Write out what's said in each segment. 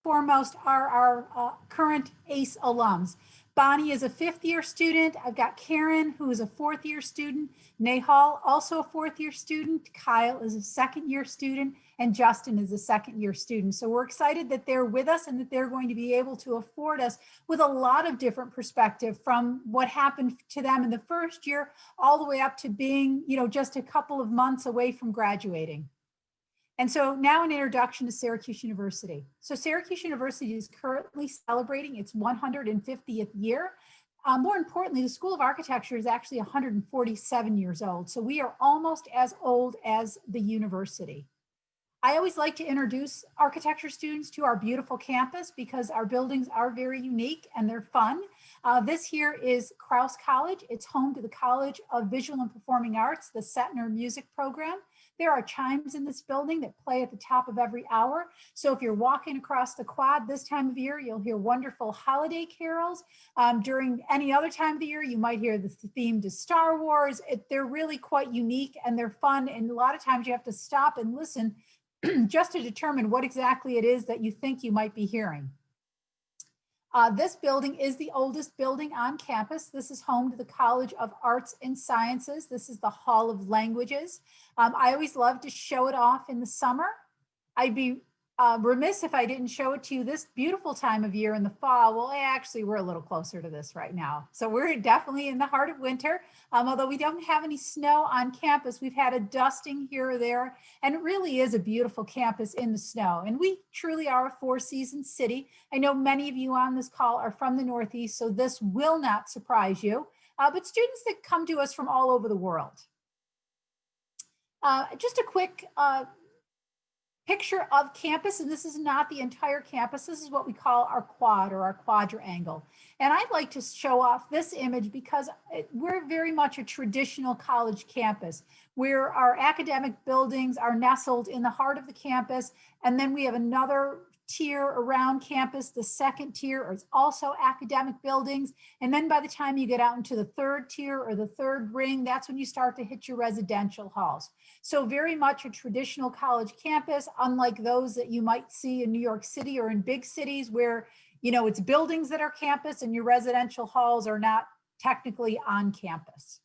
foremost are our current ACE alums. Bonnie is a 5th-year student. I've got Karen, who is a 4th-year student. Nahal, also a 4th-year student. Kyle is a 2nd-year student. And Justin is a 2nd-year student. So we're excited that they're with us and that they're going to be able to afford us with a lot of different perspective from what happened to them in the first year all the way up to being, just a couple of months away from graduating. And so now an introduction to Syracuse University. So Syracuse University is currently celebrating its 150th year. More importantly, the School of Architecture is actually 147 years old. So we are almost as old as the university. I always like to introduce architecture students to our beautiful campus because our buildings are very unique and they're fun. This here is Krause College. It's home to the College of Visual and Performing Arts, the Setner Music Program. There are chimes in this building that play at the top of every hour. So if you're walking across the quad this time of year, you'll hear wonderful holiday carols. During any other time of the year, you might hear the theme to Star Wars. They're really quite unique and they're fun. And a lot of times you have to stop and listen just to determine what exactly it is that you think you might be hearing. This building is the oldest building on campus. This is home to the College of Arts and Sciences. This is the Hall of Languages. I always love to show it off in the summer. I'd be remiss if I didn't show it to you this beautiful time of year in the fall. Well, actually, we're a little closer to this right now. So we're definitely in the heart of winter. Although we don't have any snow on campus, we've had a dusting here or there, and it really is a beautiful campus in the snow. And we truly are a 4-season city. I know many of you on this call are from the Northeast, so this will not surprise you, but students that come to us from all over the world. Just a quick picture of campus, and this is not the entire campus. This is what we call our quad or our quadrangle. And I'd like to show off this image because we're very much a traditional college campus where our academic buildings are nestled in the heart of the campus. And then we have another tier around campus. The second tier is also academic buildings. And then by the time you get out into the third tier or the third ring, that's when you start to hit your residential halls. So very much a traditional college campus, unlike those that you might see in New York City or in big cities where, it's buildings that are campus and your residential halls are not technically on campus.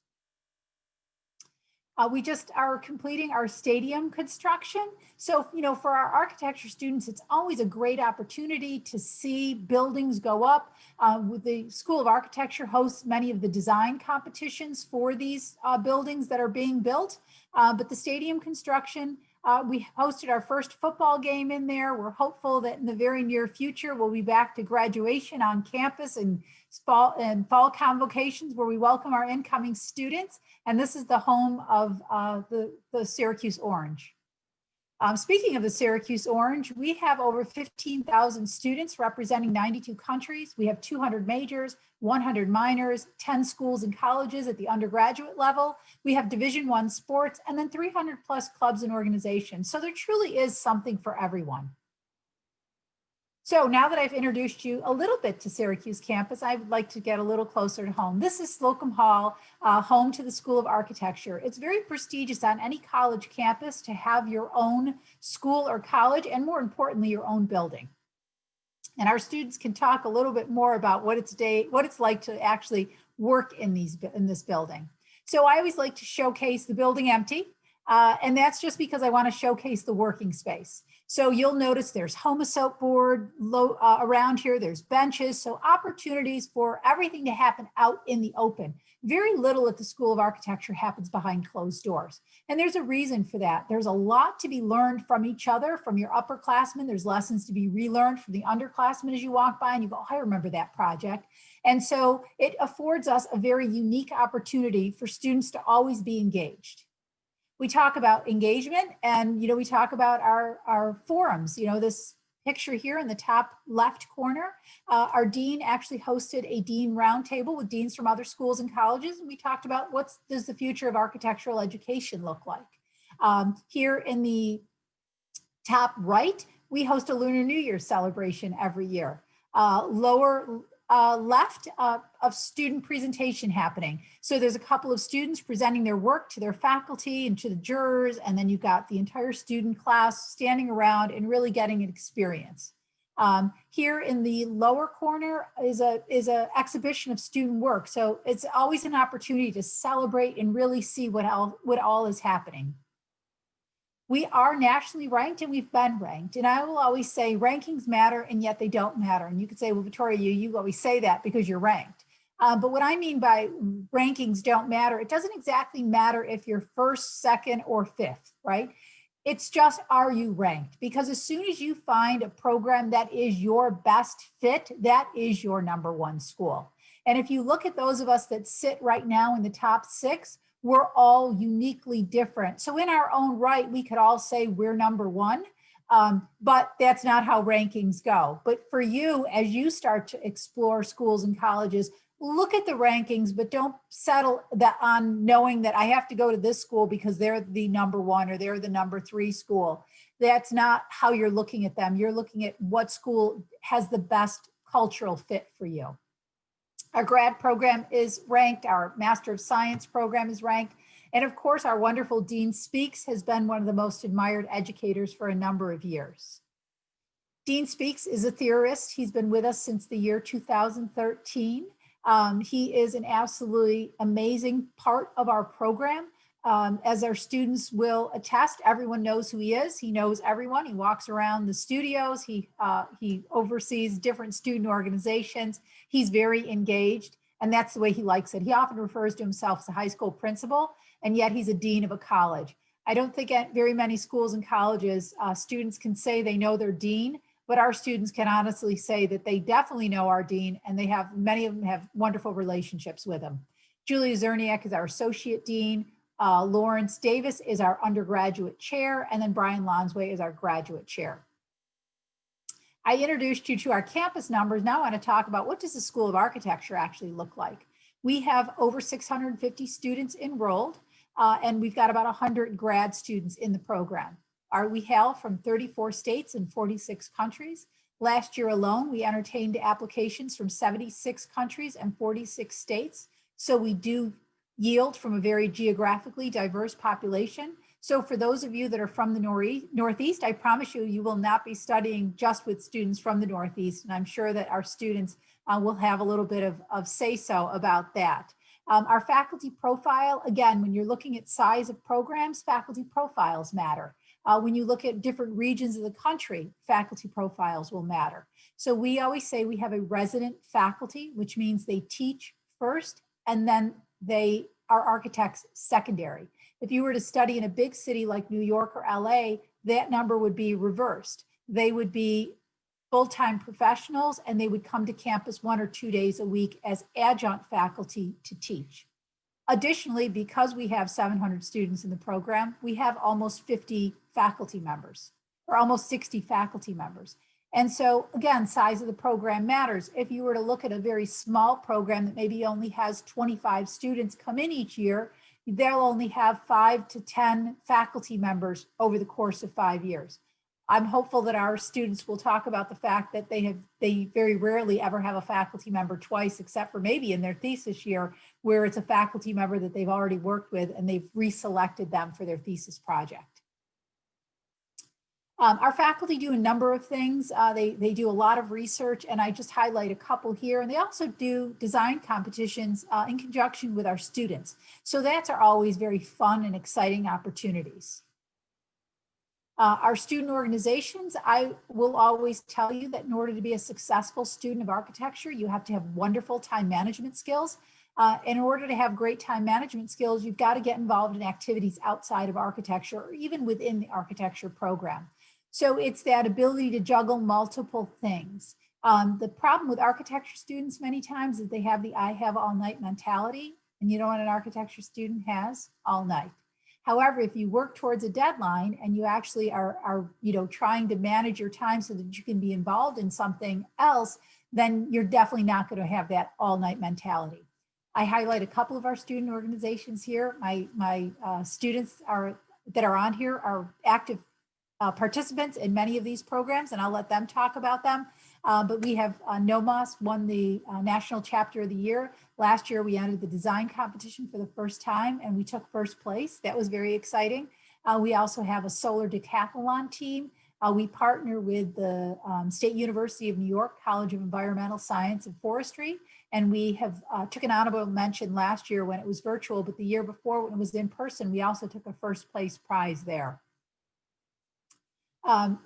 We just are completing our stadium construction. So, for our architecture students, it's always a great opportunity to see buildings go up. The School of Architecture hosts many of the design competitions for these buildings that are being built. But the stadium construction, we hosted our first football game in there. We're hopeful that in the very near future, we'll be back to graduation on campus and fall convocations where we welcome our incoming students. And this is the home of the Syracuse Orange. Speaking of the Syracuse Orange, we have over 15,000 students representing 92 countries. We have 200 majors, 100 minors, 10 schools and colleges at the undergraduate level. We have Division I sports, and then 300 plus clubs and organizations. So there truly is something for everyone. So now that I've introduced you a little bit to Syracuse campus, I'd like to get a little closer to home. This is Slocum Hall, home to the School of Architecture. It's very prestigious on any college campus to have your own school or college, and more importantly, your own building. And our students can talk a little bit more about what it's like to actually work in this building. So I always like to showcase the building empty. And that's just because I want to showcase the working space. So you'll notice there's homosoap board around here, there's benches, so opportunities for everything to happen out in the open. Very little at the School of Architecture happens behind closed doors. And there's a reason for that. There's a lot to be learned from each other, from your upperclassmen. There's lessons to be relearned from the underclassmen as you walk by and you go, oh, I remember that project. And so it affords us a very unique opportunity for students to always be engaged. We talk about engagement and, we talk about our forums. This picture here in the top left corner, our dean actually hosted a dean roundtable with deans from other schools and colleges. And we talked about what does the future of architectural education look like. Here in the top right, we host a Lunar New Year celebration every year. Lower left of student presentation happening. So there's a couple of students presenting their work to their faculty and to the jurors, and then you've got the entire student class standing around and really getting an experience. Here in the lower corner is a exhibition of student work. So it's always an opportunity to celebrate and really see what all is happening. We are nationally ranked and we've been ranked. And I will always say rankings matter and yet they don't matter. And you could say, well, Victoria, you always say that because you're ranked. But what I mean by rankings don't matter, it doesn't exactly matter if you're first, second, or fifth, right? It's just, are you ranked? Because as soon as you find a program that is your best fit, that is your #1 school. And if you look at those of us that sit right now in the top 6, we're all uniquely different. So in our own right, we could all say we're #1, but that's not how rankings go. But for you, as you start to explore schools and colleges, look at the rankings, but don't settle on knowing that I have to go to this school because they're the #1 or they're the #3 school. That's not how you're looking at them. You're looking at what school has the best cultural fit for you. Our grad program is ranked, our Master of Science program is ranked, and of course our wonderful Dean Speaks has been one of the most admired educators for a number of years. Dean Speaks is a theorist. He's been with us since the year 2013. He is an absolutely amazing part of our program. As our students will attest, everyone knows who he is. He knows everyone. He walks around the studios. He oversees different student organizations. He's very engaged, and that's the way he likes it. He often refers to himself as a high school principal, and yet he's a dean of a college. I don't think at very many schools and colleges, students can say they know their dean, but our students can honestly say that they definitely know our dean, and many of them have wonderful relationships with him. Julia Zerniak is our associate dean. Lawrence Davis is our undergraduate chair, and then Brian Lonsway is our graduate chair. I introduced you to our campus numbers. Now I want to talk about what does the School of Architecture actually look like. We have over 650 students enrolled, and we've got about 100 grad students in the program. We hail from 34 states and 46 countries. Last year alone, we entertained applications from 76 countries and 46 states. So we do yield from a very geographically diverse population. So for those of you that are from the Northeast, I promise you, you will not be studying just with students from the Northeast. And I'm sure that our students will have a little bit of say-so about that. Our faculty profile, again, when you're looking at size of programs, faculty profiles matter. When you look at different regions of the country, faculty profiles will matter. So we always say we have a resident faculty, which means they teach first and then they are architects secondary. If you were to study in a big city like New York or LA, that number would be reversed. They would be full-time professionals and they would come to campus 1 or 2 days a week as adjunct faculty to teach. Additionally, because we have 700 students in the program, we have almost 50 faculty members, or almost 60 faculty members. And so again, size of the program matters. If you were to look at a very small program that maybe only has 25 students come in each year, they'll only have 5 to 10 faculty members over the course of 5 years. I'm hopeful that our students will talk about the fact that they very rarely ever have a faculty member twice, except for maybe in their thesis year, where it's a faculty member that they've already worked with and they've reselected them for their thesis project. Our faculty do a number of things. They do a lot of research, and I just highlight a couple here. And they also do design competitions in conjunction with our students. So that's always very fun and exciting opportunities. Our student organizations, I will always tell you that in order to be a successful student of architecture, you have to have wonderful time management skills. In order to have great time management skills, you've got to get involved in activities outside of architecture or even within the architecture program. So it's that ability to juggle multiple things. The problem with architecture students many times is they have the I have all night mentality, and you know what an architecture student has? All night. However, if you work towards a deadline and you actually are trying to manage your time so that you can be involved in something else, then you're definitely not going to have that all night mentality. I highlight a couple of our student organizations here. My students that are on here are active participants in many of these programs, and I'll let them talk about them. But we have NOMOS won the National Chapter of the Year. Last year, we entered the design competition for the first time, and we took first place. That was very exciting. We also have a solar decathlon team. We partner with the State University of New York College of Environmental Science and Forestry, and we have took an honorable mention last year when it was virtual, but the year before when it was in person, we also took a first place prize there.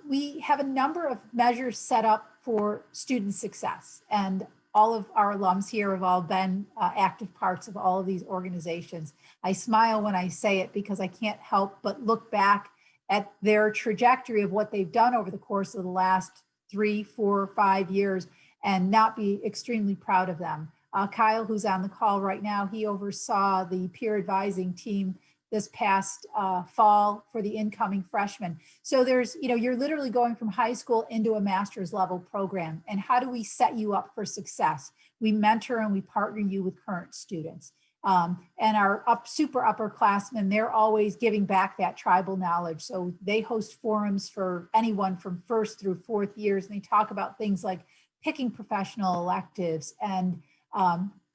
We have a number of measures set up for student success, and all of our alums here have all been active parts of all of these organizations. I smile when I say it because I can't help but look back at their trajectory of what they've done over the course of the last 3, 4, 5 years and not be extremely proud of them. Kyle, who's on the call right now, he oversaw the peer advising team this past fall for the incoming freshmen. So there's, you're literally going from high school into a master's level program. And how do we set you up for success? We mentor and we partner you with current students. And our super upperclassmen, they're always giving back that tribal knowledge. So they host forums for anyone from first through fourth years. And they talk about things like picking professional electives and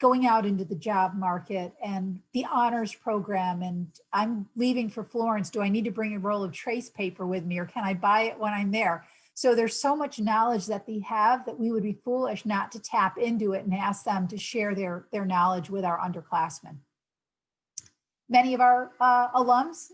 going out into the job market and the honors program. And I'm leaving for Florence. Do I need to bring a roll of trace paper with me, or can I buy it when I'm there? So there's so much knowledge that they have that we would be foolish not to tap into it and ask them to share their knowledge with our underclassmen. Many of our alums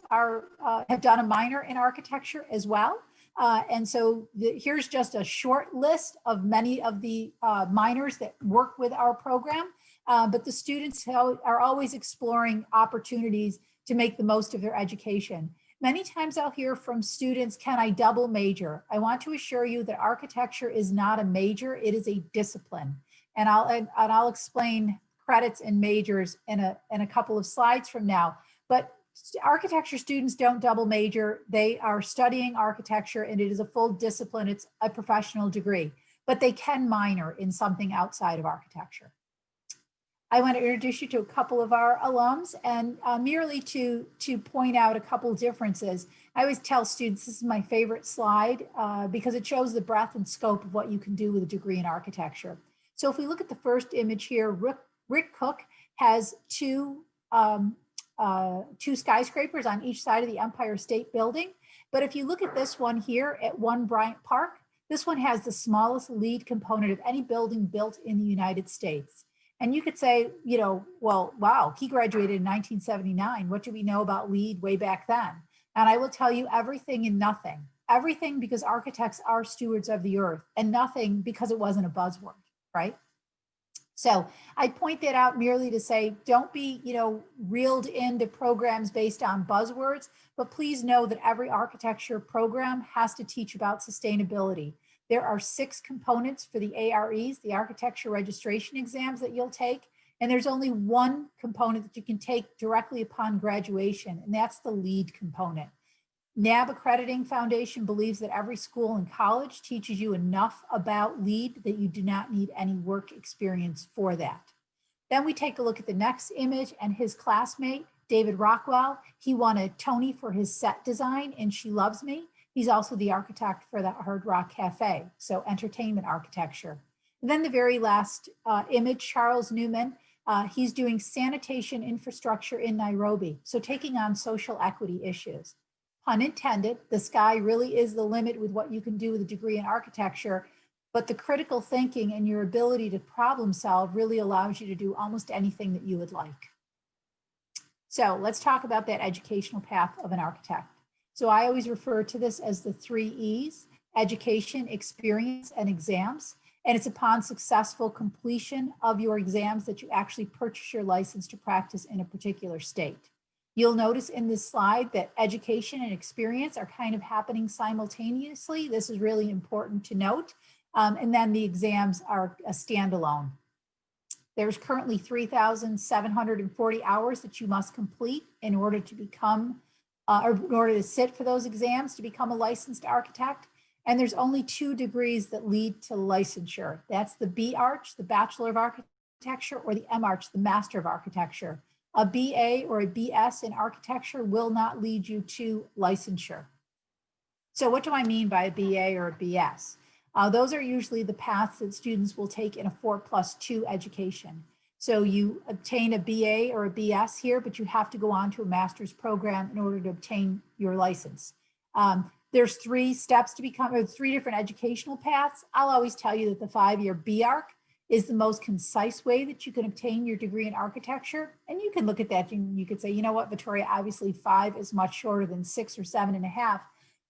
have done a minor in architecture as well. And so here's just a short list of many of the minors that work with our program. But the students are always exploring opportunities to make the most of their education. Many times I'll hear from students, can I double major? I want to assure you that architecture is not a major, it is a discipline. And I'll explain credits and majors in a couple of slides from now. But architecture students don't double major. They are studying architecture and it is a full discipline. It's a professional degree, but they can minor in something outside of architecture. I want to introduce you to a couple of our alums and merely to point out a couple differences. I always tell students this is my favorite slide because it shows the breadth and scope of what you can do with a degree in architecture. So if we look at the first image here, Rick Cook has two skyscrapers on each side of the Empire State Building. But if you look at this one here at 1 Bryant Park, this one has the smallest LEED component of any building built in the United States. And you could say, well, wow, he graduated in 1979. What do we know about LEED way back then? And I will tell you everything and nothing. Everything because architects are stewards of the earth, and nothing because it wasn't a buzzword, right? So I point that out merely to say, don't be, reeled into programs based on buzzwords, but please know that every architecture program has to teach about sustainability. There are 6 components for the AREs, the architecture registration exams that you'll take. And there's only one component that you can take directly upon graduation, and that's the LEED component. NAB Accrediting Foundation believes that every school and college teaches you enough about LEED that you do not need any work experience for that. Then we take a look at the next image, and his classmate, David Rockwell, he won a Tony for his set design in She Loves Me. He's also the architect for the Hard Rock Cafe, so entertainment architecture. And then the very last image, Charles Newman, he's doing sanitation infrastructure in Nairobi, so taking on social equity issues. Pun intended, the sky really is the limit with what you can do with a degree in architecture, but the critical thinking and your ability to problem solve really allows you to do almost anything that you would like. So let's talk about that educational path of an architect. So I always refer to this as the 3 E's: education, experience, and exams. And it's upon successful completion of your exams that you actually purchase your license to practice in a particular state. You'll notice in this slide that education and experience are kind of happening simultaneously. This is really important to note. And then the exams are a standalone. There's currently 3,740 hours that you must complete in order to become or in order to sit for those exams to become a licensed architect. And there's only 2 degrees that lead to licensure. That's the B-Arch, the Bachelor of Architecture, or the M-Arch, the Master of Architecture. A BA or a BS in architecture will not lead you to licensure. So what do I mean by a BA or a BS? Those are usually the paths that students will take in a 4+2 education. So you obtain a BA or a BS here, but you have to go on to a master's program in order to obtain your license. There's 3 steps to become, or 3 different educational paths. I'll always tell you that the 5-year BArch is the most concise way that you can obtain your degree in architecture. And you can look at that and you could say, you know what, Victoria, obviously 5 is much shorter than 6 or 7.5.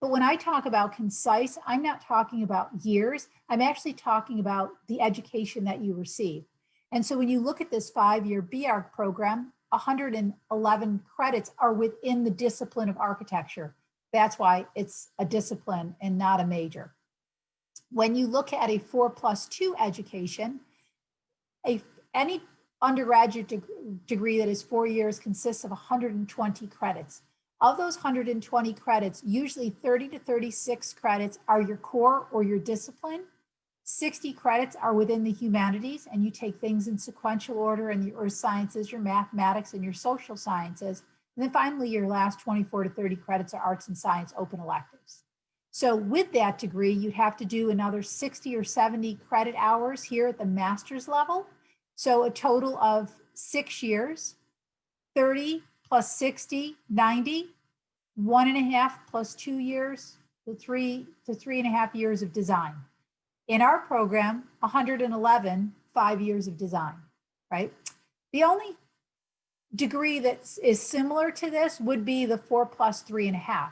But when I talk about concise, I'm not talking about years. I'm actually talking about the education that you receive. And so when you look at this 5-year BArch program, 111 credits are within the discipline of architecture. That's why it's a discipline and not a major. When you look at a 4+2 education, any undergraduate degree that is 4 years consists of 120 credits. Of those 120 credits, usually 30 to 36 credits are your core or your discipline. 60 credits are within the humanities, and you take things in sequential order, and your earth sciences, your mathematics, and your social sciences. And then finally, your last 24 to 30 credits are arts and science open electives. So with that degree, you'd have to do another 60 or 70 credit hours here at the master's level. So a total of 6 years, 30 plus 60, 90, 1.5 plus 2 years, to 3.5 years of design. In our program, 111, 5 years of design, right? The only degree that is similar to this would be the 4 plus 3.5.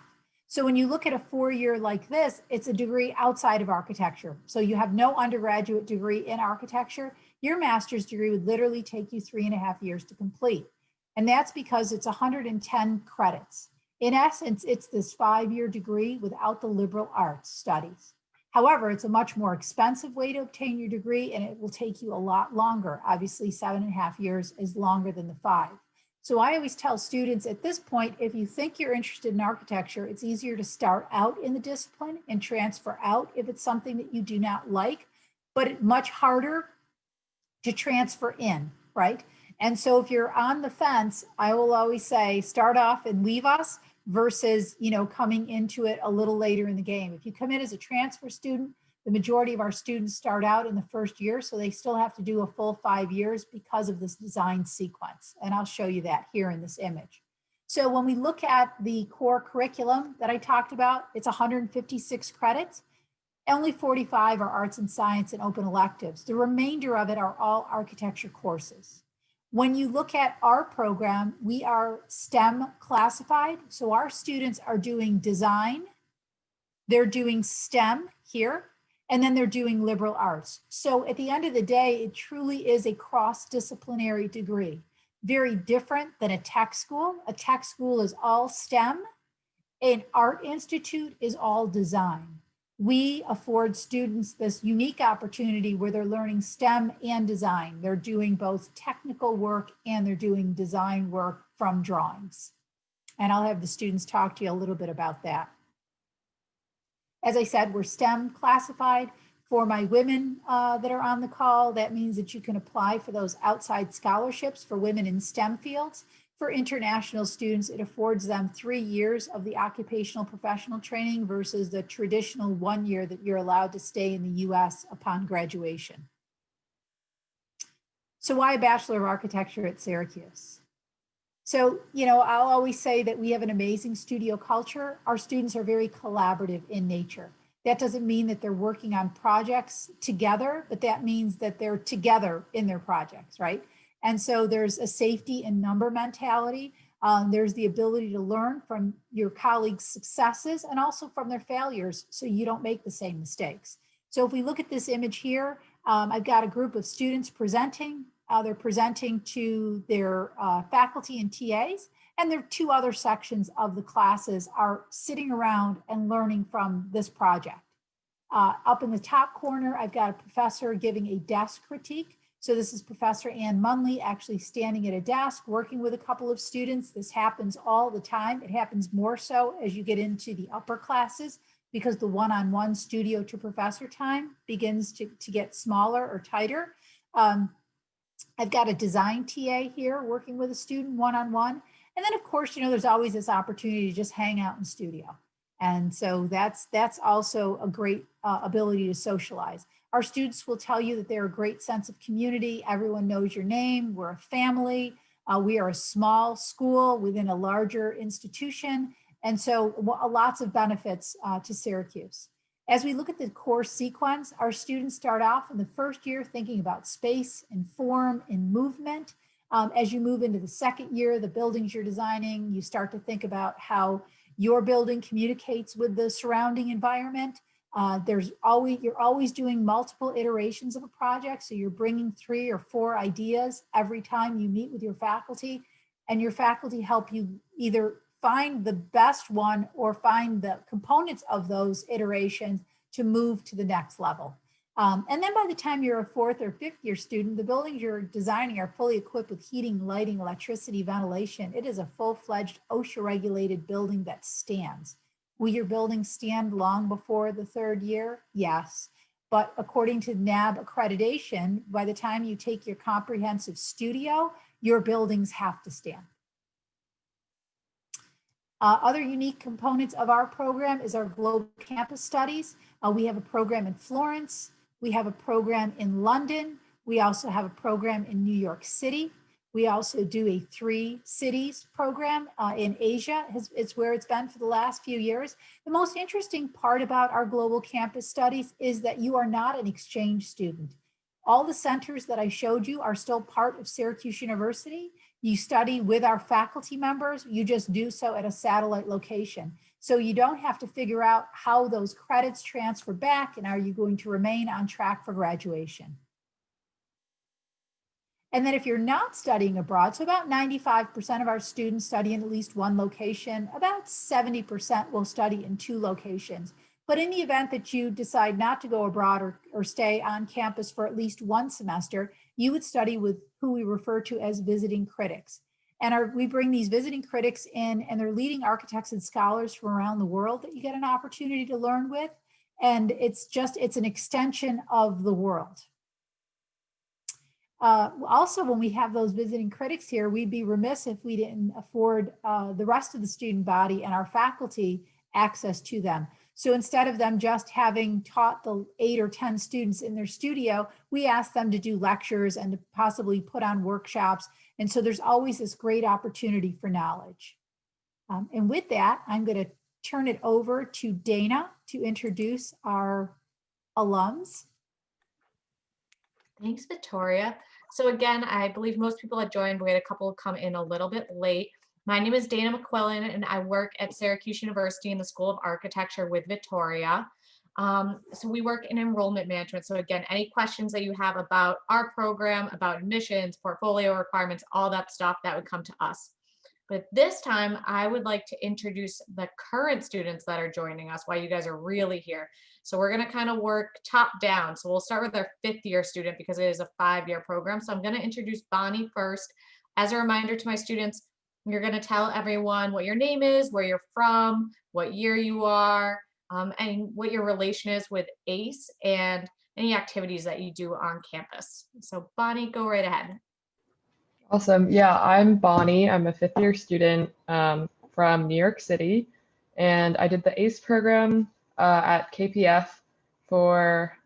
So when you look at a 4-year like this, it's a degree outside of architecture. So you have no undergraduate degree in architecture. Your master's degree would literally take you 3.5 years to complete. And that's because it's 110 credits. In essence, it's this 5-year degree without the liberal arts studies. However, it's a much more expensive way to obtain your degree, and it will take you a lot longer. Obviously, 7.5 years is longer than the 5. So I always tell students at this point, if you think you're interested in architecture, it's easier to start out in the discipline and transfer out if it's something that you do not like, but it's much harder to transfer in, right? And so if you're on the fence, I will always say, start off and leave us versus, coming into it a little later in the game. If you come in as a transfer student, the majority of our students start out in the first year, so they still have to do a full 5 years because of this design sequence. And I'll show you that here in this image. So when we look at the core curriculum that I talked about, it's 156 credits. Only 45 are arts and science and open electives. The remainder of it are all architecture courses. When you look at our program, we are STEM classified. So our students are doing design, they're doing STEM here, and then they're doing liberal arts. So at the end of the day, it truly is a cross-disciplinary degree. Very different than a tech school. A tech school is all STEM. An art institute is all design. We afford students this unique opportunity where they're learning STEM and design. They're doing both technical work and they're doing design work from drawings. And I'll have the students talk to you a little bit about that. As I said, we're STEM classified. For my women that are on the call, that means that you can apply for those outside scholarships for women in STEM fields. For international students, it affords them 3 years of the occupational professional training versus the traditional 1 year that you're allowed to stay in the US upon graduation. So why a Bachelor of Architecture at Syracuse? So, I'll always say that we have an amazing studio culture. Our students are very collaborative in nature. That doesn't mean that they're working on projects together, but that means that they're together in their projects, right? And so there's a safety in number mentality. There's the ability to learn from your colleagues' successes and also from their failures so you don't make the same mistakes. So if we look at this image here, I've got a group of students presenting. They're presenting to their faculty and TAs, and their 2 other sections of the classes are sitting around and learning from this project. Up in the top corner, I've got a professor giving a desk critique. So this is Professor Ann Munley actually standing at a desk, working with a couple of students. This happens all the time. It happens more so as you get into the upper classes because the one-on-one studio to professor time begins to get smaller or tighter. I've got a design TA here working with a student one-on-one. And then of course, there's always this opportunity to just hang out in studio. And so that's also a great ability to socialize. Our students will tell you that they're a great sense of community. Everyone knows your name. We're a family. We are a small school within a larger institution. And so lots of benefits to Syracuse. As we look at the course sequence, our students start off in the first year thinking about space and form and movement. As you move into the second year, the buildings you're designing, you start to think about how your building communicates with the surrounding environment. You're always doing multiple iterations of a project. So you're bringing 3 or 4 ideas every time you meet with your faculty, and your faculty help you either find the best one or find the components of those iterations to move to the next level. And then by the time you're a 4th or 5th year student, the buildings you're designing are fully equipped with heating, lighting, electricity, ventilation. It is a full-fledged OSHA regulated building that stands. Will your building stand long before the 3rd year? Yes. But according to NAB accreditation, by the time you take your comprehensive studio, your buildings have to stand. Other unique components of our program is our global campus studies. We have a program in Florence. We have a program in London. We also have a program in New York City. We also do a 3 cities program in Asia. It's where it's been for the last few years. The most interesting part about our global campus studies is that you are not an exchange student. All the centers that I showed you are still part of Syracuse University. You study with our faculty members, you just do so at a satellite location. So you don't have to figure out how those credits transfer back and are you going to remain on track for graduation. And then if you're not studying abroad, so about 95% of our students study in at least 1 location, about 70% will study in 2 locations. But in the event that you decide not to go abroad or stay on campus for at least 1 semester, you would study with who we refer to as visiting critics. And we bring these visiting critics in, and they're leading architects and scholars from around the world that you get an opportunity to learn with. And it's an extension of the world. Also, when we have those visiting critics here, we'd be remiss if we didn't afford the rest of the student body and our faculty access to them. So instead of them just having taught the 8 or 10 students in their studio, we ask them to do lectures and to possibly put on workshops. And so there's always this great opportunity for knowledge. And with that, I'm going to turn it over to Dana to introduce our alums. Thanks, Victoria. So again, I believe most people had joined. We had a couple come in a little bit late. My name is Dana McQuillan, and I work at Syracuse University in the School of Architecture with Victoria. So we work in enrollment management. So again, any questions that you have about our program, about admissions, portfolio requirements, all that stuff, that would come to us. But this time, I would like to introduce the current students that are joining us, why you guys are really here. So we're going to kind of work top down. So we'll start with our 5th year student because it is a 5-year program. So I'm going to introduce Bonnie first. As a reminder to my students, you're going to tell everyone what your name is, where you're from, what year you are, and what your relation is with ACE and any activities that you do on campus. So Bonnie, go right ahead. Awesome. Yeah, I'm Bonnie. I'm a 5th year student from New York City, and I did the ACE program at KPF for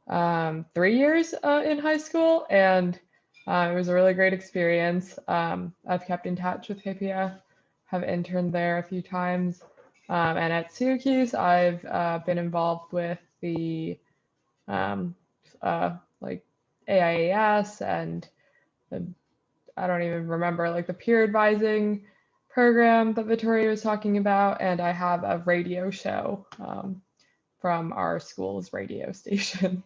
3 years in high school, and it was a really great experience. I've kept in touch with KPF, have interned there a few times, and at Syracuse, I've been involved with the like AIAS and I don't even remember, like the peer advising program that Victoria was talking about, and I have a radio show from our school's radio station.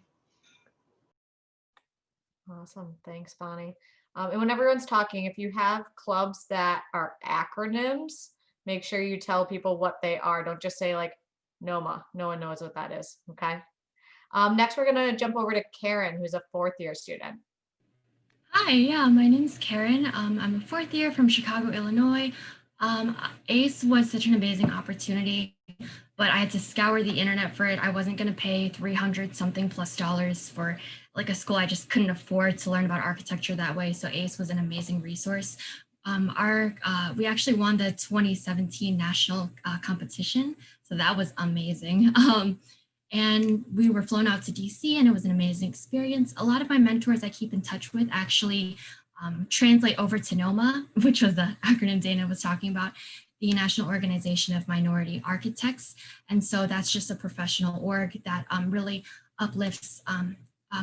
Awesome. Thanks, Bonnie. And when everyone's talking, if you have clubs that are acronyms, make sure you tell people what they are. Don't just say like NOMA. No one knows what that is. Okay. Next, we're going to jump over to Karen, who's a 4th year student. Hi, yeah, my name is Karen. I'm a 4th year from Chicago, Illinois. ACE was such an amazing opportunity, but I had to scour the internet for it. I wasn't going to pay $300 something plus for like a school I just couldn't afford to learn about architecture that way. So ACE was an amazing resource. We actually won the 2017 national competition, so that was amazing. And we were flown out to DC, and it was an amazing experience. A lot of my mentors I keep in touch with actually translate over to NOMA, which was the acronym Dana was talking about. the National Organization of Minority Architects. And so that's just a professional org that really uplifts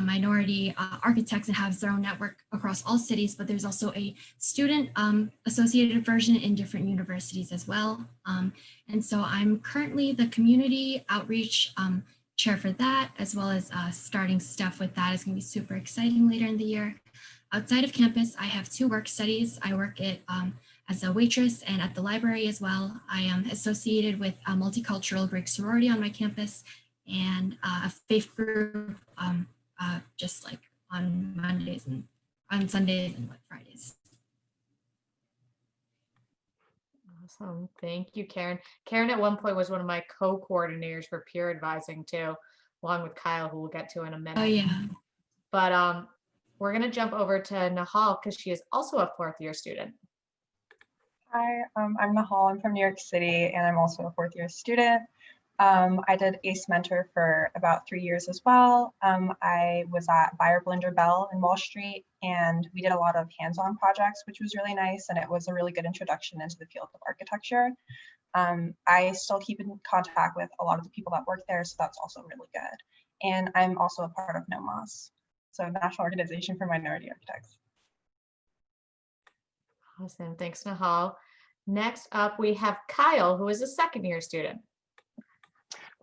minority architects and has their own network across all cities, but there's also a student associated version in different universities as well. And so I'm currently the community outreach chair for that, as well as starting stuff with that. It's gonna be super exciting later in the year. Outside of campus, I have 2 work studies. I work at as a waitress and at the library as well. I am associated with a multicultural Greek sorority on my campus and a faith group just like on Mondays and on Sundays and Fridays. Awesome. Thank you, Karen. Karen at one point was one of my co-coordinators for peer advising too, along with Kyle, who we'll get to in a minute. Oh yeah. But we're going to jump over to Nahal because she is also a 4th year student. Hi, I'm Nahal. I'm from New York City, and I'm also a 4th year student. I did ACE Mentor for about 3 years as well. I was at Buyer Blinder Bell in Wall Street, and we did a lot of hands-on projects, which was really nice, and it was a really good introduction into the field of architecture. I still keep in contact with a lot of the people that work there, so that's also really good. And I'm also a part of NOMAS, so National Organization for Minority Architects. Awesome. Thanks, Nahal. Next up, we have Kyle, who is a 2nd year student.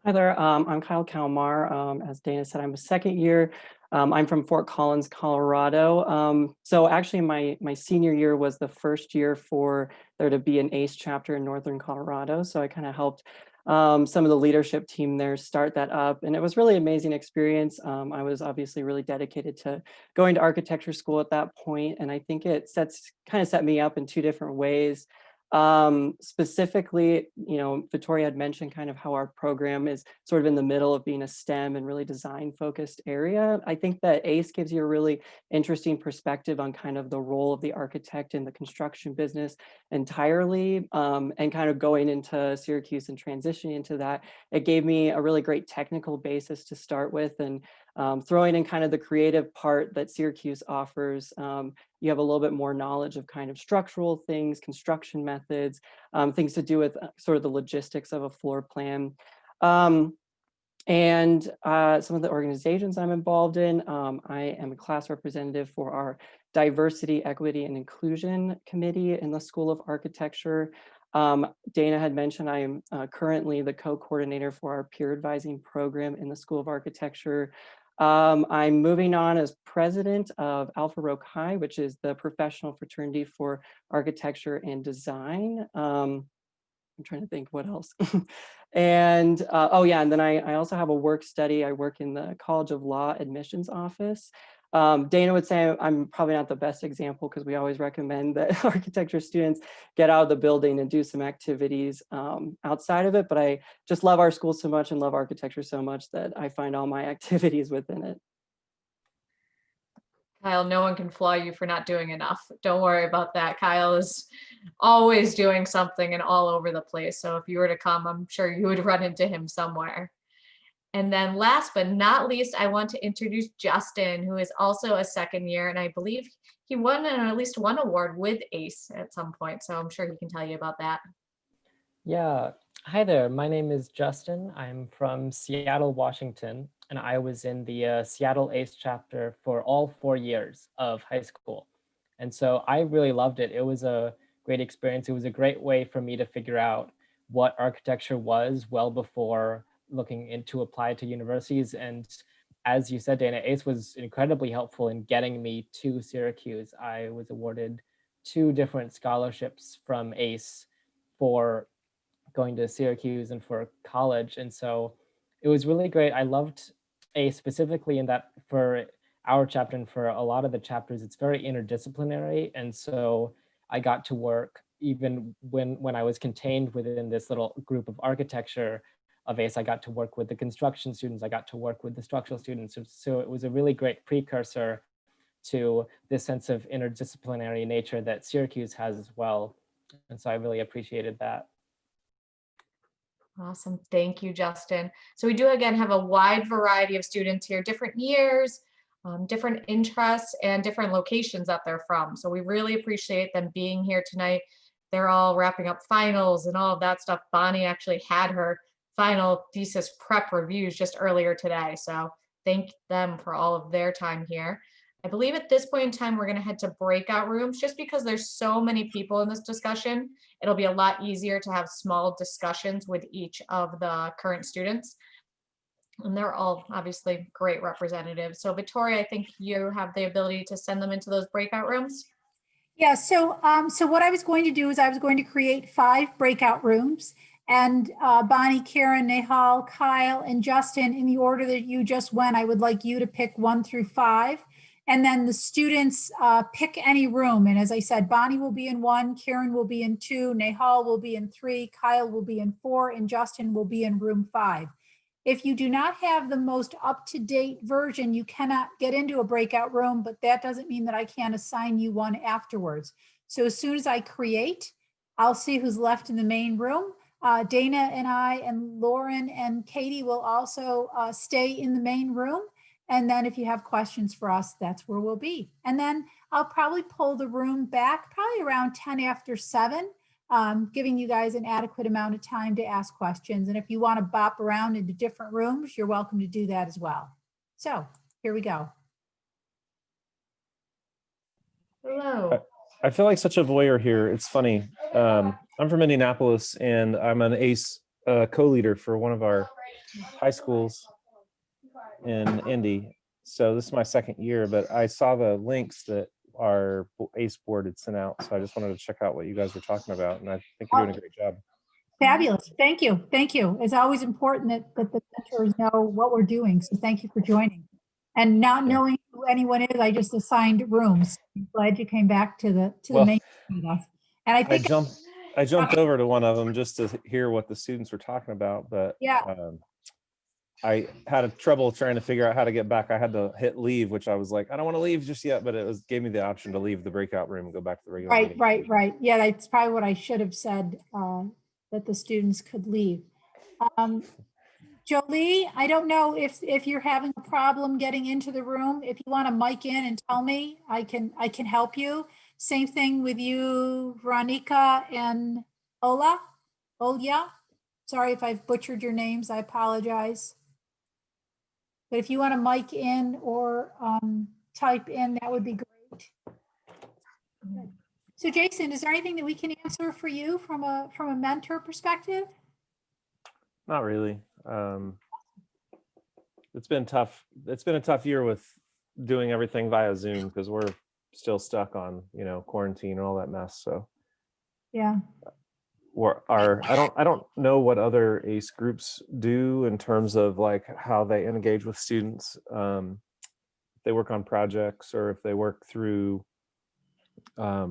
Hi there, I'm Kyle Kalmar. As Dana said, I'm a 2nd year. I'm from Fort Collins, Colorado. So actually my senior year was the first year for there to be an ACE chapter in Northern Colorado. So I kind of helped some of the leadership team there start that up. And it was really amazing experience. I was obviously really dedicated to going to architecture school at that point. And I think it kind of set me up in 2 different ways. Specifically, you know, Victoria had mentioned kind of how our program is sort of in the middle of being a STEM and really design focused area. I think that ACE gives you a really interesting perspective on kind of the role of the architect in the construction business entirely, and kind of going into Syracuse and transitioning into that. It gave me a really great technical basis to start with, and throwing in kind of the creative part that Syracuse offers. You have a little bit more knowledge of kind of structural things, construction methods, things to do with sort of the logistics of a floor plan. And some of the organizations I'm involved in, I am a class representative for our Diversity, Equity, and Inclusion Committee in the School of Architecture. Dana had mentioned I am currently the co-coordinator for our peer advising program in the School of Architecture. I'm moving on as president of Alpha Rho Chi, which is the professional fraternity for architecture and design. I'm trying to think what else. And oh yeah, and then I also have a work study. I work in the College of Law admissions office. Dana would say I'm probably not the best example because we always recommend that architecture students get out of the building and do some activities outside of it. But I just love our school so much and love architecture so much that I find all my activities within it. Kyle, no one can flaw you for not doing enough. Don't worry about that. Kyle is always doing something and all over the place. So if you were to come, I'm sure you would run into him somewhere. And then last but not least, I want to introduce Justin, who is also a 2nd year, and I believe he won at least one award with ACE at some point. So I'm sure he can tell you about that. Yeah, hi there. My name is Justin. I'm from Seattle, Washington, and I was in the Seattle ACE chapter for all 4 years of high school. And so I really loved it. It was a great experience. It was a great way for me to figure out what architecture was well before looking into apply to universities. And as you said, Dana, ACE was incredibly helpful in getting me to Syracuse. I was awarded 2 different scholarships from ACE for going to Syracuse and for college. And so it was really great. I loved ACE specifically in that for our chapter and for a lot of the chapters, it's very interdisciplinary. And so I got to work even when I was contained within this little group of architecture of ACE, I got to work with the construction students, I got to work with the structural students. So it was a really great precursor to this sense of interdisciplinary nature that Syracuse has as well. And so I really appreciated that. Awesome. Thank you, Justin. So we do again have a wide variety of students here, different years, different interests, and different locations that they're from. So we really appreciate them being here tonight. they're all wrapping up finals and all of that stuff. Bonnie actually had her final thesis prep reviews just earlier today. So thank them for all of their time here. I believe at this point in time, we're going to head to breakout rooms just because there's so many people in this discussion. It'll be a lot easier to have small discussions with each of the current students. And they're all obviously great representatives. So Victoria, I think you have the ability to send them into those breakout rooms. Yeah, so what I was going to do is I was going to create 5 breakout rooms, and Bonnie, Karen, Nehal, Kyle, and Justin, in the order that you just went, I would like you to pick 1 through 5. And then the students pick any room. And as I said, Bonnie will be in 1, Karen will be in 2, Nehal will be in 3, Kyle will be in 4, and Justin will be in room 5. If you do not have the most up-to-date version, you cannot get into a breakout room, but that doesn't mean that I can't assign you one afterwards. So as soon as I create, I'll see who's left in the main room. Dana and I and Lauren and Katie will also stay in the main room. And then if you have questions for us, that's where we'll be. And then I'll probably pull the room back probably around 10 after 7. Giving you guys an adequate amount of time to ask questions. And if you want to bop around into different rooms, you're welcome to do that as well. So here we go. Hello. I feel like such a voyeur here. It's funny. I'm from Indianapolis and I'm an ACE co-leader for one of our high schools in Indy. So this is my 2nd year, but I saw the links that our ACE board had sent out. So I just wanted to check out what you guys were talking about. And I think you're doing a great job. Fabulous. Thank you. Thank you. It's always important that the mentors know what we're doing. So thank you for joining. And not knowing who anyone is, I just assigned rooms. I'm glad you came back to the main with us. And I think I jumped over to one of them just to hear what the students were talking about, but yeah. I had trouble trying to figure out how to get back. I had to hit leave, which I was like, I don't want to leave just yet, but it gave me the option to leave the breakout room and go back to the regular meeting. Right. Yeah, that's probably what I should have said, that the students could leave. Jolie, I don't know if you're having a problem getting into the room. If you want to mic in and tell me, I can help you. Same thing with you, Veronica and Olya. Sorry if I've butchered your names. I apologize. But if you want to mic in or type in, that would be great. So Jason, is there anything that we can answer for you from a mentor perspective? Not really. It's been tough. It's been a tough year with doing everything via Zoom because we're still stuck on, quarantine and all that mess. So yeah. I don't know what other ACE groups do in terms of like how they engage with students. If they work on projects or if they work through, I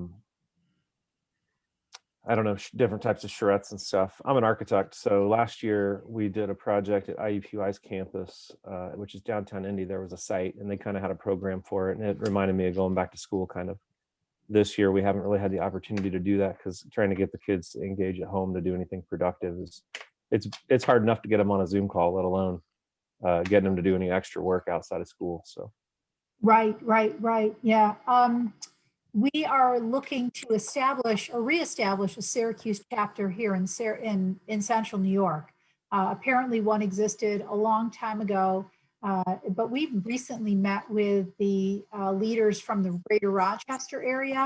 don't know, different types of charrettes and stuff. I'm an architect. So last year we did a project at IUPUI's campus, which is downtown Indy. There was a site and they kind of had a program for it. And it reminded me of going back to school kind of. This year, we haven't really had the opportunity to do that because trying to get the kids to engage at home to do anything productive it's hard enough to get them on a Zoom call, let alone getting them to do any extra work outside of school. So. Right. Yeah. We are looking to establish or reestablish a Syracuse chapter here in Central New York. Apparently one existed a long time ago. But we've recently met with the leaders from the greater Rochester area.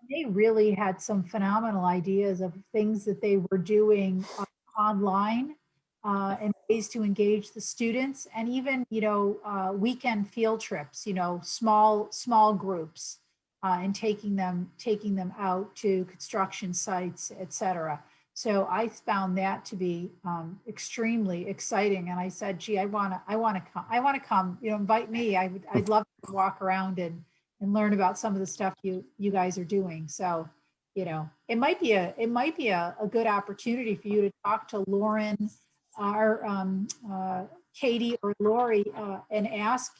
They really had some phenomenal ideas of things that they were doing online and ways to engage the students, and even, weekend field trips, small groups, and taking them out to construction sites, et cetera. So I found that to be extremely exciting, and I said, "Gee, I want to come. Invite me. I'd love to walk around and learn about some of the stuff you guys are doing." So, it might be a good opportunity for you to talk to Lauren, or Katie, or Lori, and ask,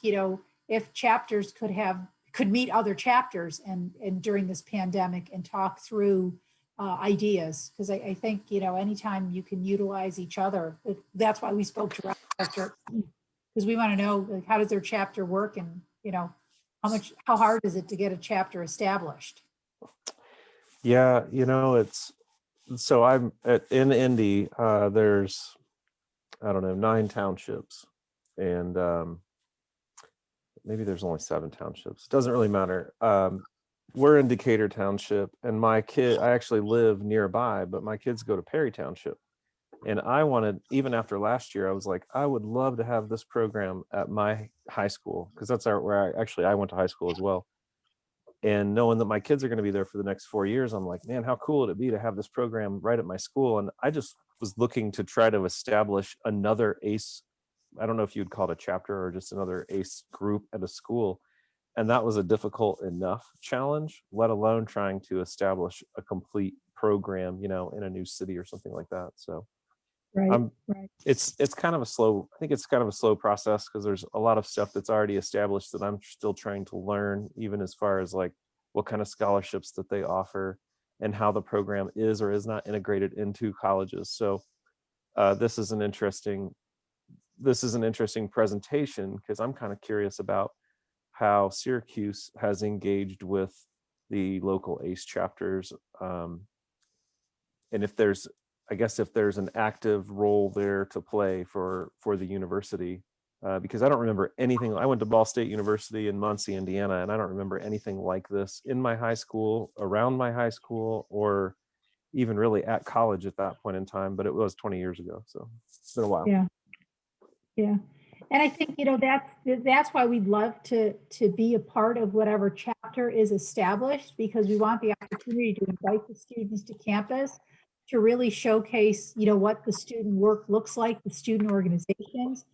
if chapters could meet other chapters and during this pandemic and talk through ideas, because I think, anytime you can utilize each other, that's why we spoke to Rochester, because we want to know, like, how does their chapter work, and how hard is it to get a chapter established? Yeah, so in Indy, there's, I don't know, 9 townships, and maybe there's only 7 townships. It doesn't really matter. We're in Decatur Township, and I actually live nearby, but my kids go to Perry Township. And I wanted, even after last year, I was like, I would love to have this program at my high school, because that's where I went to high school as well. And knowing that my kids are going to be there for the next 4 years, I'm like, man, how cool would it be to have this program right at my school? And I just was looking to try to establish another ACE. I don't know if you'd call it a chapter or just another ACE group at a school. And that was a difficult enough challenge, let alone trying to establish a complete program, in a new city or something like that. So Right. it's kind of a slow, I think it's kind of a slow process, because there's a lot of stuff that's already established that I'm still trying to learn, even as far as like what kind of scholarships that they offer and how the program is or is not integrated into colleges. So this is an interesting presentation, because I'm kind of curious about how Syracuse has engaged with the local ACE chapters, and if there's an active role there to play for the university, because I don't remember anything. I went to Ball State University in Muncie, Indiana, and I don't remember anything like this in my high school, around my high school, or even really at college at that point in time. But it was 20 years ago, so it's been a while. Yeah. And I think, that's why we'd love to be a part of whatever chapter is established, because we want the opportunity to invite the students to campus to really showcase, what the student work looks like, the student organizations,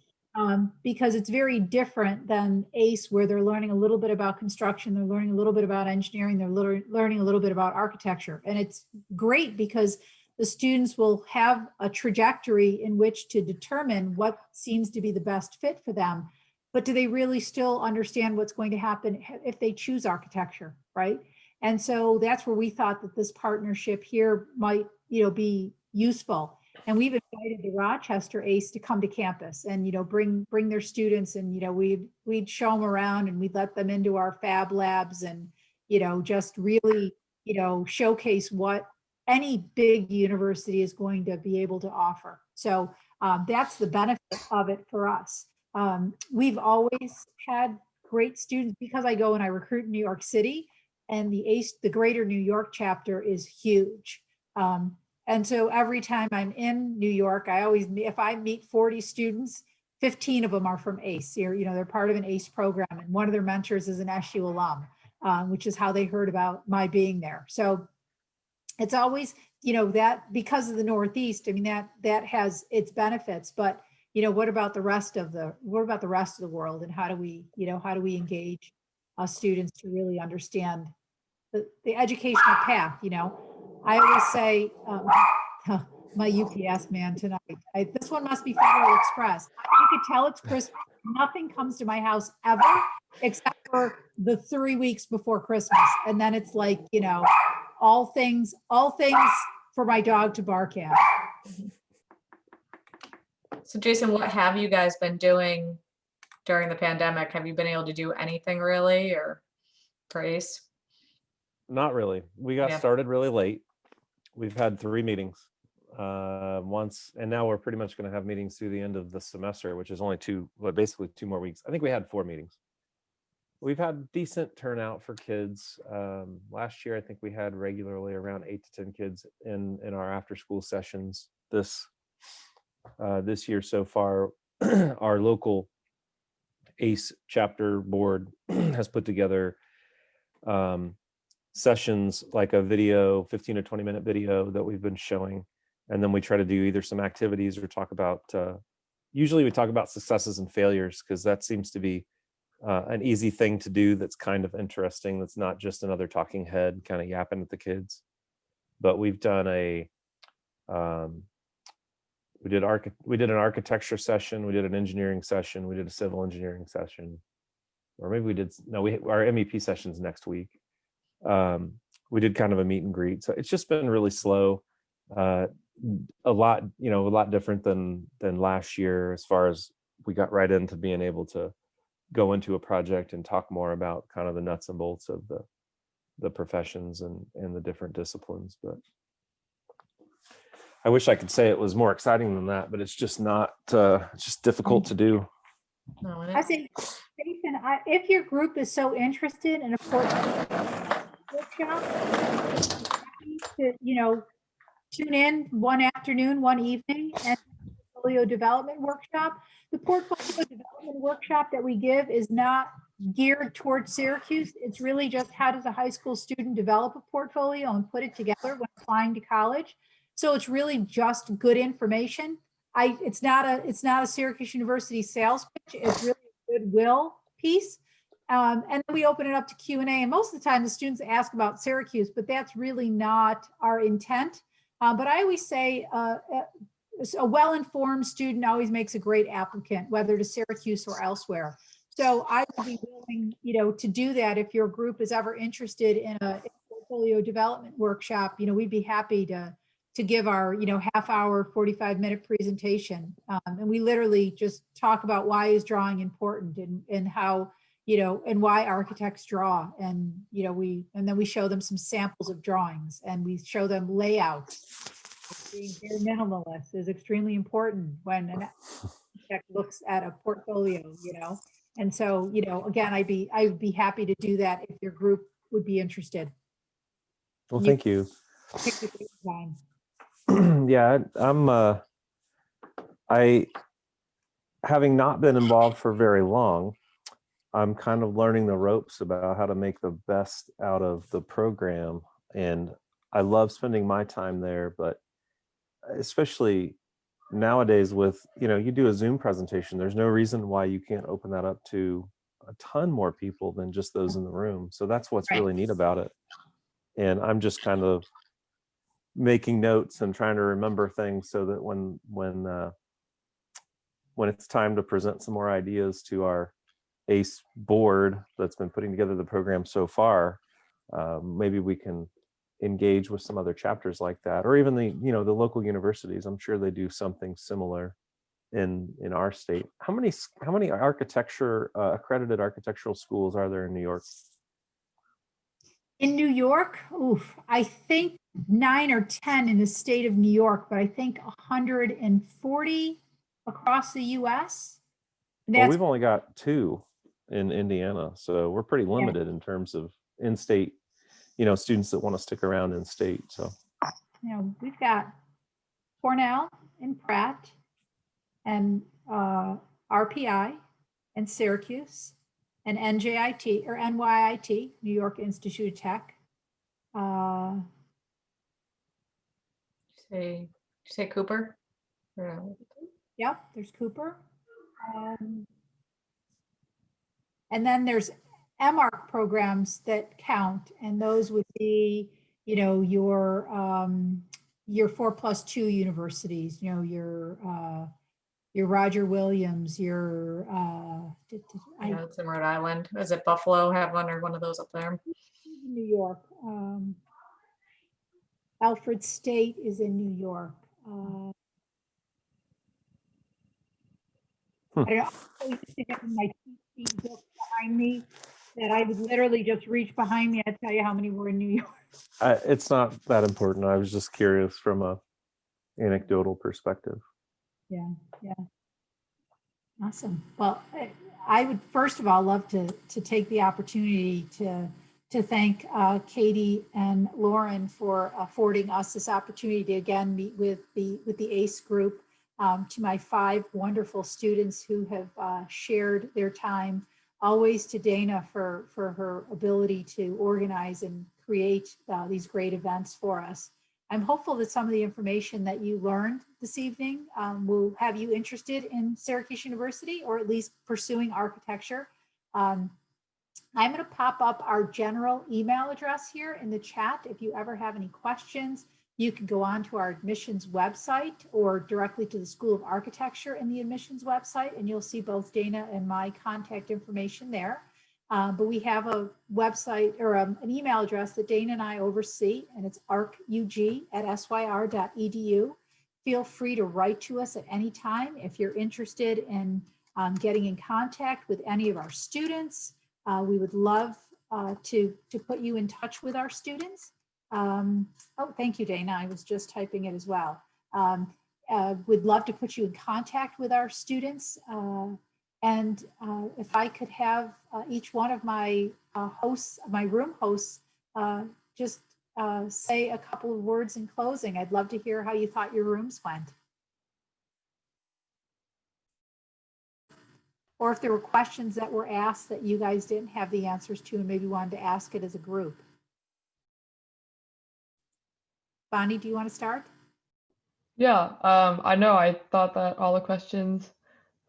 because it's very different than ACE, where they're learning a little bit about construction, they're learning a little bit about engineering, they're learning a little bit about architecture. And it's great because the students will have a trajectory in which to determine what seems to be the best fit for them. But do they really still understand what's going to happen if they choose architecture, right? And so that's where we thought that this partnership here might, be useful. And we've invited the Rochester ACE to come to campus and, bring their students, and, we'd show them around, and we'd let them into our fab labs, and, just really, showcase what any big university is going to be able to offer. So that's the benefit of it for us. We've always had great students, because I go and I recruit in New York City, and the greater New York chapter is huge. And so every time I'm in New York, if I meet 40 students, 15 of them are from ACE. They're part of an ACE program, and one of their mentors is an SU alum, which is how they heard about my being there. So it's always, that because of the Northeast, that has its benefits, but what about the rest of the world, and how do we engage students to really understand the educational path? I always say, my UPS man tonight, this one must be Federal Express. You could tell it's Christmas. Nothing comes to my house ever except for the 3 weeks before Christmas. And then it's like, all things for my dog to bark at. So Jason, what have you guys been doing during the pandemic? Have you been able to do anything really, or for ACE? Not really. We got started really late. We've had 3 meetings once, and now we're pretty much going to have meetings through the end of the semester, which is only basically 2 more weeks. I think we had 4 meetings. We've had decent turnout for kids. Last year, I think we had regularly around 8 to 10 kids in our after school sessions. This year so far, our local ACE chapter board has put together sessions, like a video, 15 or 20 minute video that we've been showing. And then we try to do either some activities or talk about, usually we talk about successes and failures, because that seems to be an easy thing to do that's kind of interesting. That's not just another talking head kind of yapping at the kids. But we've done we did an architecture session, we did an engineering session, we did a civil engineering session, or maybe our MEP session's next week. We did kind of a meet and greet. So it's just been really slow. A lot different than last year, as far as we got right into being able to go into a project and talk more about kind of the nuts and bolts of the professions and the different disciplines. But I wish I could say it was more exciting than that, but it's just not, it's just difficult to do. No, I think, Jason, if your group is so interested in a portfolio workshop, to, tune in one afternoon, one evening, and portfolio development workshop. The portfolio development workshop that we give is not geared towards Syracuse. It's really just how does a high school student develop a portfolio and put it together when applying to college. So it's really just good information. It's not a Syracuse University sales pitch. It's really a goodwill piece. And then we open it up to Q&A. And most of the time the students ask about Syracuse, but that's really not our intent. But I always say a well-informed student always makes a great applicant, whether to Syracuse or elsewhere. So I would be willing, to do that if your group is ever interested in a portfolio development workshop. We'd be happy to give our, half hour, 45-minute presentation. And we literally just talk about why is drawing important and how, and why architects draw. And, and then we show them some samples of drawings and we show them layouts. Being very minimalist is extremely important when an architect looks at a portfolio, And so, again, I'd be happy to do that if your group would be interested. Well, thank you. Pick the date and time. Yeah, having not been involved for very long, I'm kind of learning the ropes about how to make the best out of the program. And I love spending my time there, but especially nowadays with, you do a Zoom presentation, there's no reason why you can't open that up to a ton more people than just those in the room. So that's what's really neat about it. And I'm just kind of making notes and trying to remember things so that when it's time to present some more ideas to our ACE board that's been putting together the program so far, maybe we can engage with some other chapters like that, or even the local universities. I'm sure they do something similar in our state. How many accredited architectural schools are there in New York? In New York, I think 9 or 10 in the state of New York, but I think 140 across the U.S. Well, we've only got 2 in Indiana, so we're pretty limited in terms of in-state, students that want to stick around in state. So, we've got Cornell and Pratt and RPI and Syracuse and NJIT or NYIT, New York Institute of Tech. Say Cooper? Yep, there's Cooper. And then there's MARC programs that count, and those would be, your 4+2 universities, your Roger Williams, it's in Rhode Island. Is it Buffalo have one or one of those up there? New York. Alfred State is in New York. I don't know. I used to have my cheat book behind me that I would literally just reach behind me and tell you how many were in New York. It's not that important. I was just curious from a anecdotal perspective. Yeah. Awesome. Well, I would first of all love to take the opportunity to thank Katie and Lauren for affording us this opportunity to again meet with the ACE group. To my 5 wonderful students who have shared their time, always to Dana for her ability to organize and create these great events for us. I'm hopeful that some of the information that you learned this evening will have you interested in Syracuse University, or at least pursuing architecture. I'm going to pop up our general email address here in the chat. If you ever have any questions, you can go on to our admissions website or directly to the School of Architecture in the admissions website, and you'll see both Dana and my contact information there. But we have a website or an email address that Dana and I oversee, and it's arcug@syr.edu. Feel free to write to us at any time if you're interested in getting in contact with any of our students. We would love to put you in touch with our students. Oh, thank you, Dana. I was just typing it as well. Would love to put you in contact with our students. And if I could have each one of my hosts, my room hosts, just say a couple of words in closing. I'd love to hear how you thought your rooms went. Or if there were questions that were asked that you guys didn't have the answers to and maybe wanted to ask it as a group. Bonnie, do you want to start? Yeah, I know I thought that all the questions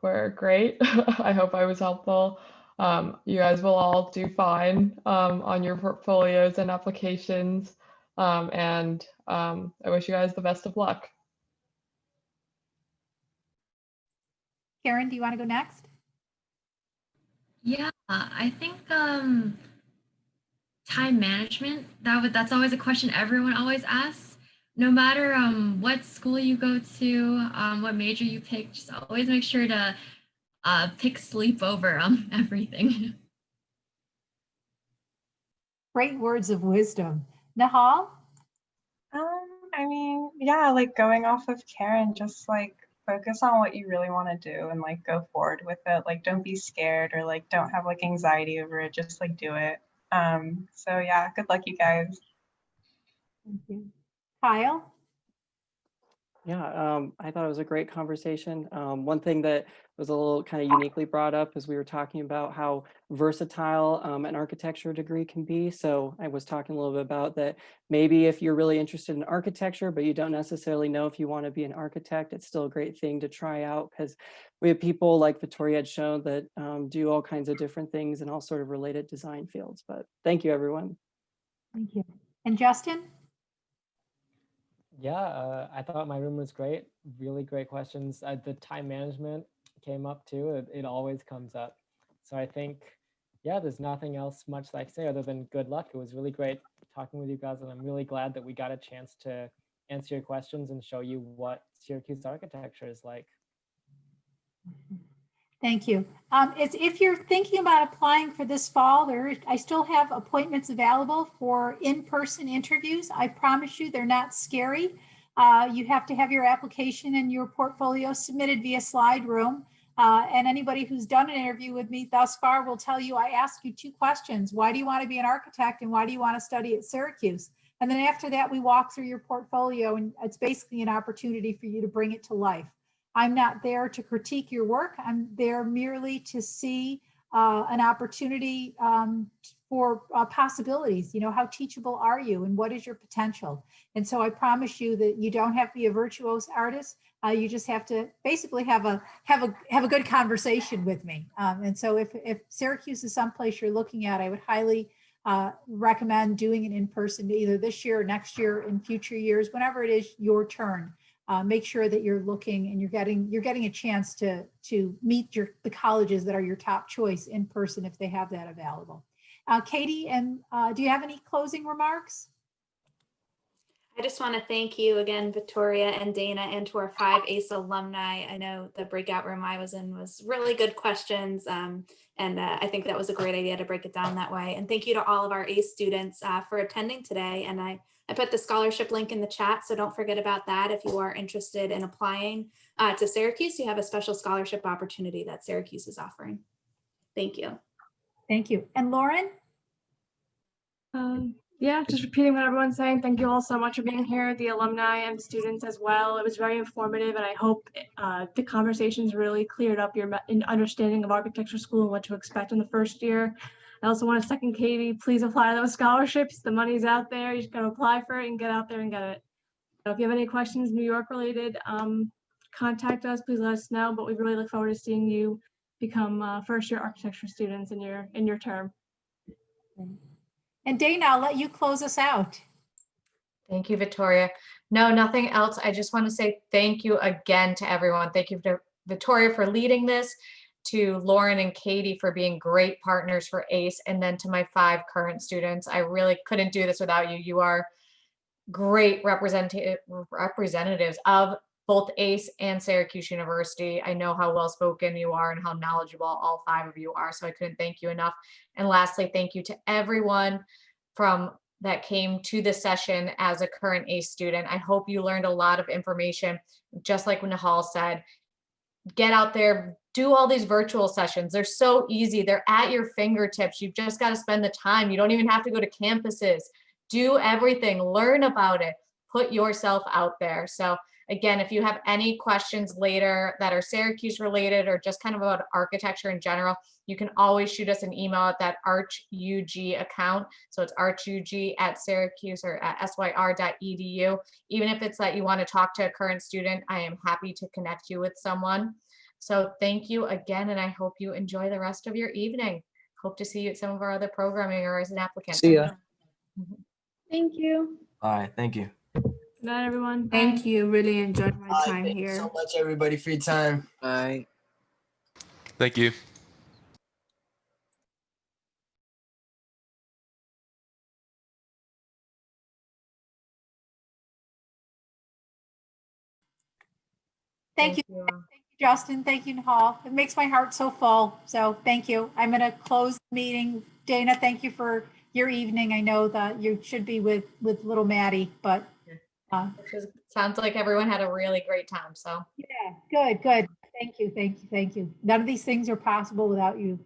were great. I hope I was helpful. You guys will all do fine on your portfolios and applications. I wish you guys the best of luck. Karen, do you want to go next? Yeah, I think time management, that's always a question everyone always asks. No matter what school you go to, what major you pick, just always make sure to pick sleep over everything. Great words of wisdom. Nahal? I mean, yeah, like going off of Karen, just like focus on what you really want to do and like go forward with it. Like don't be scared or like don't have like anxiety over it. Just like do it. So yeah, good luck, you guys. Thank you. Kyle? Yeah, I thought it was a great conversation. One thing that was a little kind of uniquely brought up is we were talking about how versatile an architecture degree can be. So I was talking a little bit about that. Maybe if you're really interested in architecture, but you don't necessarily know if you want to be an architect, it's still a great thing to try out because we have people like Vittoria had shown that do all kinds of different things in all sort of related design fields. But thank you, everyone. Thank you. And Justin? Yeah, I thought my room was great. Really great questions. The time management came up too. It always comes up. So I think, yeah, there's nothing else much that I can say other than good luck. It was really great talking with you guys, and I'm really glad that we got a chance to answer your questions and show you what Syracuse architecture is like. Thank you. If you're thinking about applying for this fall, I still have appointments available for in-person interviews. I promise you they're not scary. You have to have your application and your portfolio submitted via Slide Room. And anybody who's done an interview with me thus far will tell you I ask you 2 questions. Why do you want to be an architect and why do you want to study at Syracuse? And then after that, we walk through your portfolio and it's basically an opportunity for you to bring it to life. I'm not there to critique your work. I'm there merely to see an opportunity for possibilities. You know, how teachable are you and what is your potential? And so I promise you that you don't have to be a virtuoso artist. You just have to basically have a good conversation with me. And so if Syracuse is someplace you're looking at, I would highly recommend doing it in person either this year or next year, in future years, whenever it is your turn. Make sure that you're looking and you're getting a chance to meet the colleges that are your top choice in person if they have that available. Katie, and do you have any closing remarks? I just want to thank you again, Vittoria and Dana, and to our 5 ACE alumni. I know the breakout room I was in was really good questions. And I think that was a great idea to break it down that way. And thank you to all of our ACE students for attending today. And I put the scholarship link in the chat, so don't forget about that. If you are interested in applying to Syracuse, you have a special scholarship opportunity that Syracuse is offering. Thank you. Thank you. And Lauren? Yeah, just repeating what everyone's saying. Thank you all so much for being here, the alumni and students as well. It was very informative, and I hope the conversations really cleared up your understanding of architecture school and what to expect in the first year. I also want to second Katie, please apply those scholarships. The money's out there. You just got to apply for it and get out there and get it. So if you have any questions, New York related, contact us. Please let us know. But we really look forward to seeing you become first-year architecture students in your term. And Dana, I'll let you close us out. Thank you, Vittoria. No, nothing else. I just want to say thank you again to everyone. Thank you to Vittoria for leading this, to Lauren and Katie for being great partners for ACE, and then to my 5 current students. I really couldn't do this without you. You are great representatives of both ACE and Syracuse University. I know how well spoken you are and how knowledgeable all 5 of you are, so I couldn't thank you enough. And lastly, thank you to everyone that came to this session as a current ACE student. I hope you learned a lot of information. Just like Nahal said, get out there, do all these virtual sessions. They're so easy. They're at your fingertips. You've just got to spend the time. You don't even have to go to campuses. Do everything, learn about it, put yourself out there. So again, if you have any questions later that are Syracuse related or just kind of about architecture in general, you can always shoot us an email at that ArchUG account. So it's archug@Syracuse or at syr.edu. Even if it's that you want to talk to a current student, I am happy to connect you with someone. So thank you again, and I hope you enjoy the rest of your evening. Hope to see you at some of our other programming or as an applicant. See ya. Thank you. Bye. Thank you. Good night, everyone. Thank you. Really enjoyed my Bye. time Thank you here. so much, everybody, for your time. Bye. Thank you. Thank you. Thank you, Justin. Thank you, Nahal. It makes my heart so full. So thank you. I'm going to close the meeting. Dana, thank you for your evening. I know that you should be with little Maddie, but sounds like everyone had a really great time. So yeah, good. Thank you. None of these things are possible without you.